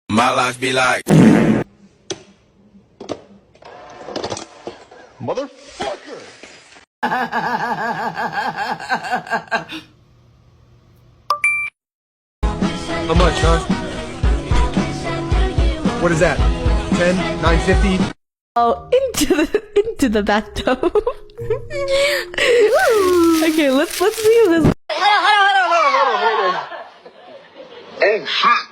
My life be like. Motherfucker! How much, huh? What is that? 10? 950? Oh, into the bathtub. Okay, let's see if this. Oh shit!